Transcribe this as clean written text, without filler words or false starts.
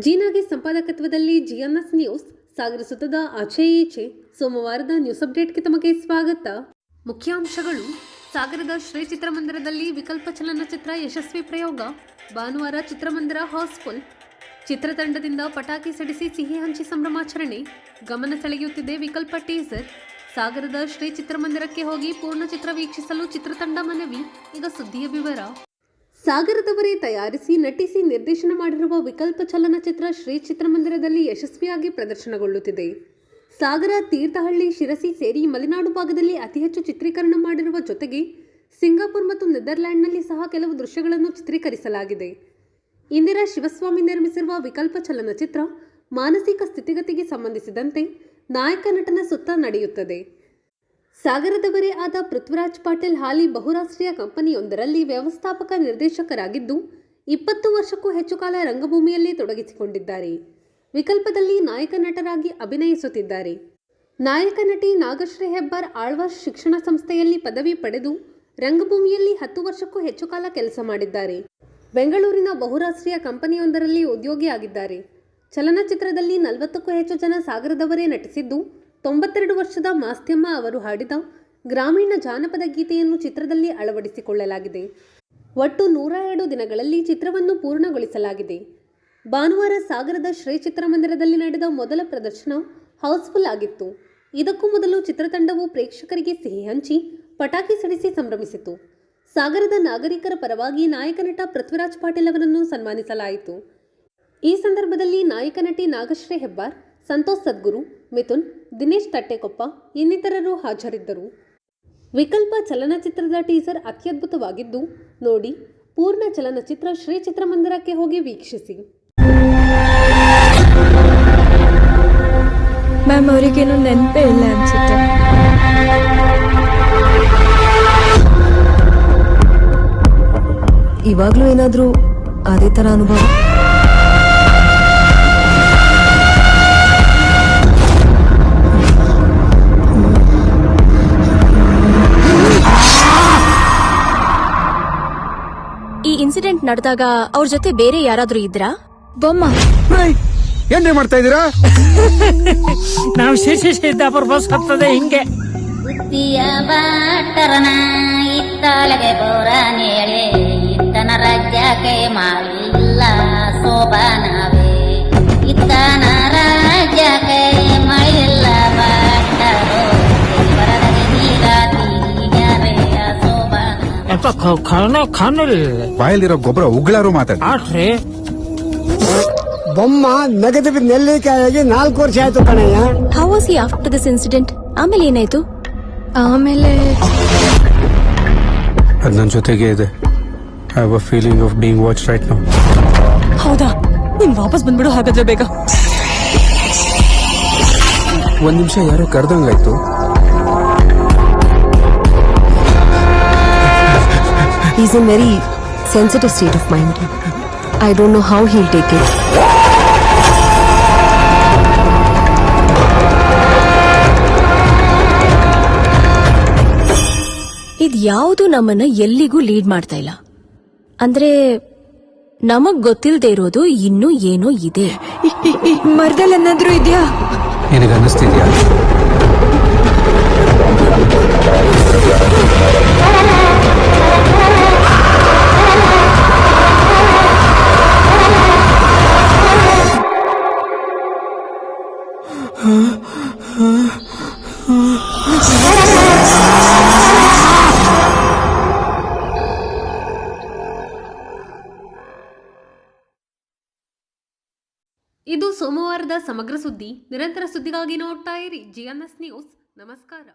ಜೀನಾಗೆ ಸಂಪಾದಕತ್ವದಲ್ಲಿ ಜಿಎನ್ಎಸ್ news ಸಾಗರ ಸುತ್ತದ ಆಚೆ ಈಚೆ ಸೋಮವಾರದ ನ್ಯೂಸ್ ಅಪ್ಡೇಟ್ಗೆ ತಮಗೆ ಸ್ವಾಗತ. ಮುಖ್ಯಾಂಶಗಳು. ಸಾಗರದ ಶ್ರೀ ಚಿತ್ರಮಂದಿರದಲ್ಲಿ ವಿಕಲ್ಪ ಚಲನಚಿತ್ರ ಯಶಸ್ವಿ ಪ್ರಯೋಗ. ಭಾನುವಾರ ಚಿತ್ರಮಂದಿರ ಹೌಸ್ಫುಲ್. ಚಿತ್ರತಂಡದಿಂದ ಪಟಾಕಿ ಸಿಡಿಸಿ ಸಿಹಿ ಹಂಚಿ ಸಂಭ್ರಮಾಚರಣೆ. ಗಮನ ಸೆಳೆಯುತ್ತಿದೆ ವಿಕಲ್ಪ ಟೀಸರ್. ಸಾಗರದ ಶ್ರೀ ಚಿತ್ರಮಂದಿರಕ್ಕೆ ಹೋಗಿ ಪೂರ್ಣ ಚಿತ್ರ ವೀಕ್ಷಿಸಲು ಚಿತ್ರತಂಡ ಮನವಿ. ಈಗ ಸುದ್ದಿಯ ವಿವರ. ಸಾಗರದವರೇ ತಯಾರಿಸಿ ನಟಿಸಿ ನಿರ್ದೇಶನ ಮಾಡಿರುವ ವಿಕಲ್ಪ ಚಲನಚಿತ್ರ ಶ್ರೀ ಚಿತ್ರಮಂದಿರದಲ್ಲಿ ಯಶಸ್ವಿಯಾಗಿ ಪ್ರದರ್ಶನಗೊಳ್ಳುತ್ತಿದೆ. ಸಾಗರ, ತೀರ್ಥಹಳ್ಳಿ, ಶಿರಸಿ ಸೇರಿ ಮಲೆನಾಡು ಭಾಗದಲ್ಲಿ ಅತಿ ಹೆಚ್ಚು ಚಿತ್ರೀಕರಣ ಮಾಡಿರುವ ಜೊತೆಗೆ ಸಿಂಗಾಪುರ್ ಮತ್ತು ನೆದರ್ಲ್ಯಾಂಡ್ನಲ್ಲಿ ಸಹ ಕೆಲವು ದೃಶ್ಯಗಳನ್ನು ಚಿತ್ರೀಕರಿಸಲಾಗಿದೆ. ಇಂದಿರಾ ಶಿವಸ್ವಾಮಿ ನಿರ್ಮಿಸಿರುವ ವಿಕಲ್ಪ ಚಲನಚಿತ್ರ ಮಾನಸಿಕ ಸ್ಥಿತಿಗತಿಗೆ ಸಂಬಂಧಿಸಿದಂತೆ ನಾಯಕ ನಟನ ಸುತ್ತ ನಡೆಯುತ್ತದೆ. ಸಾಗರದವರೇ ಆದ ಪೃಥ್ವಿರಾಜ್ ಪಾಟೀಲ್ ಹಾಲಿ ಬಹುರಾಷ್ಟ್ರೀಯ ಕಂಪನಿಯೊಂದರಲ್ಲಿ ವ್ಯವಸ್ಥಾಪಕ ನಿರ್ದೇಶಕರಾಗಿದ್ದು 20 ವರ್ಷಕ್ಕೂ ಹೆಚ್ಚು ಕಾಲ ರಂಗಭೂಮಿಯಲ್ಲಿ ತೊಡಗಿಸಿಕೊಂಡಿದ್ದಾರೆ. ವಿಕಲ್ಪದಲ್ಲಿ ನಾಯಕ ನಟರಾಗಿ ಅಭಿನಯಿಸುತ್ತಿದ್ದಾರೆ. ನಾಯಕ ನಟಿ ನಾಗಶ್ರೀ ಹೆಬ್ಬಾರ್ ಆಳ್ವಾಸ್ ಶಿಕ್ಷಣ ಸಂಸ್ಥೆಯಲ್ಲಿ ಪದವಿ ಪಡೆದು ರಂಗಭೂಮಿಯಲ್ಲಿ 10 ವರ್ಷಕ್ಕೂ ಹೆಚ್ಚು ಕಾಲ ಕೆಲಸ ಮಾಡಿದ್ದಾರೆ. ಬೆಂಗಳೂರಿನ ಬಹುರಾಷ್ಟ್ರೀಯ ಕಂಪನಿಯೊಂದರಲ್ಲಿ ಉದ್ಯೋಗಿಯಾಗಿದ್ದಾರೆ. ಚಲನಚಿತ್ರದಲ್ಲಿ 40ಕ್ಕೂ ಹೆಚ್ಚು ಜನ ಸಾಗರದವರೇ ನಟಿಸಿದ್ದು 92 ವರ್ಷದ ಮಾಸ್ತ್ಯಮ್ಮ ಅವರು ಹಾಡಿದ ಗ್ರಾಮೀಣ ಜಾನಪದ ಗೀತೆಯನ್ನು ಚಿತ್ರದಲ್ಲಿ ಅಳವಡಿಸಿಕೊಳ್ಳಲಾಗಿದೆ. ಒಟ್ಟು 102 ದಿನಗಳಲ್ಲಿ ಚಿತ್ರವನ್ನು ಪೂರ್ಣಗೊಳಿಸಲಾಗಿದೆ. ಭಾನುವಾರ ಸಾಗರದ ಶ್ರೀ ಚಿತ್ರಮಂದಿರದಲ್ಲಿ ನಡೆದ ಮೊದಲ ಪ್ರದರ್ಶನ ಹೌಸ್ಫುಲ್ ಆಗಿತ್ತು. ಇದಕ್ಕೂ ಮೊದಲು ಚಿತ್ರತಂಡವು ಪ್ರೇಕ್ಷಕರಿಗೆ ಸಿಹಿ ಹಂಚಿ ಪಟಾಕಿ ಸಿಡಿಸಿ ಸಂಭ್ರಮಿಸಿತು. ಸಾಗರದ ನಾಗರಿಕರ ಪರವಾಗಿ ನಾಯಕ ನಟ ಪೃಥ್ವಿರಾಜ್ ಪಾಟೀಲ್ ಅವರನ್ನು ಸನ್ಮಾನಿಸಲಾಯಿತು. ಈ ಸಂದರ್ಭದಲ್ಲಿ ನಾಯಕ ನಟಿ ನಾಗಶ್ರೀ ಹೆಬ್ಬಾರ್, ಸಂತೋಷ್ ಸದ್ಗುರು, ಮಿಥುನ್, ದಿನೇಶ್ ತಟ್ಟೆಕೊಪ್ಪ ಇನ್ನಿತರರು ಹಾಜರಿದ್ದರು. ವಿಕಲ್ಪ ಚಲನಚಿತ್ರದ ಟೀಸರ್ ಅತ್ಯದ್ಭುತವಾಗಿದ್ದು ನೋಡಿ. ಪೂರ್ಣ ಚಲನಚಿತ್ರ ಶ್ರೀ ಚಿತ್ರಮಂದಿರಕ್ಕೆ ಹೋಗಿ ವೀಕ್ಷಿಸಿ. ಮ್ಯಾಮ್, ಅವರಿಗೇನು ನೆನಪೇ ಇಲ್ಲ ಅನ್ಸುತ್ತೆ. ಇವಾಗ್ಲೂ ಏನಾದ್ರೂ ಅದೇ ತರ ಅನುಭವ? ಈ ಇನ್ಸಿಡೆಂಟ್ ನಡೆದಾಗ ಅವ್ರ ಜೊತೆ ಬೇರೆ ಯಾರಾದ್ರೂ ಇದ್ರಾ? ಬೊಮ್ಮ ಏನ್ರಿ ಮಾಡ್ತಾ ಇದೀರಾ? ನಾವು ಸಿದ್ದಾಪುರ ಬಸ್ ಹತ್ತದೆ ಹಿಂಗೆ. ಬುದ್ಧಿಯ ಬಾಟರನ ಇತ್ತಲಗೆ ಬೋರನೇಳೆ ಇತ್ತನ ರಾಜ್ಯಕ್ಕೆ ಮಾಲಿಲ್ಲ ಸೋಬಾನವೇ ಇತ್ತನ ರಾಜ್ಯಕ್ಕೆ ಮಳಿಲ್ಲ ಬಾಟರೋ ಬರದಗೆ ನೀರಾತಿಗರೆಯ ಸೋಬಾನ ಬಾಯಲ್ಲಿರೋ ಗೊಬ್ಬರ ಉಗ್ಳಾರು ಮಾತಾಡ್ರಿ. ಬೊಮ್ಮ ನಗದು ನೆಲ್ಲಿಕಾಯಾಗಿ 4 ವರ್ಷ ಆಯ್ತು ಕಣಯ್ಯ. How was he after this incident? ಆಮೇಲೆ ಏನಾಯ್ತು? ಆಮೇಲೆ ಅದು ನನ್ನ ಜೊತೆಗೆ ಇದೆ. I have a feeling of being watch right now. ಹೌದಾ? ನೀನ್ ವಾಪಸ್ ಬಂದ್ಬಿಡು ಹಾಗಾದ್ರೆ ಬೇಗ. ಒಂದ್ ನಿಮಿಷ ಯಾರೋ ಕರೆದಂಗಾಯ್ತು. He's in very sensitive state of mind. I don't know how he'll take it. ಇದ್ ಯಾವುದು ನಮ್ಮನ್ನ ಎಲ್ಲಿಗೂ ಲೀಡ್ ಮಾಡ್ತಾ ಇಲ್ಲ. ಅಂದ್ರೆ ನಮಗ್ ಗೊತ್ತಿಲ್ಲದೆ ಇರೋದು ಇನ್ನೂ ಏನೋ ಇದೆ. ಮರದಲ್ಲಿ ಏನಾದ್ರೂ ಇದೆಯಾ? ನಿನಗೆ ಅನ್ನಿಸ್ತಿದ್ಯಾ? ಇದು ಸೋಮವಾರದ ಸಮಗ್ರ ಸುದ್ದಿ. ನಿರಂತರ ಸುದ್ದಿಗಾಗಿ ನೋಡ್ತಾ ಇರಿ ಜಿಎನ್ಎಸ್ ನ್ಯೂಸ್. ನಮಸ್ಕಾರ.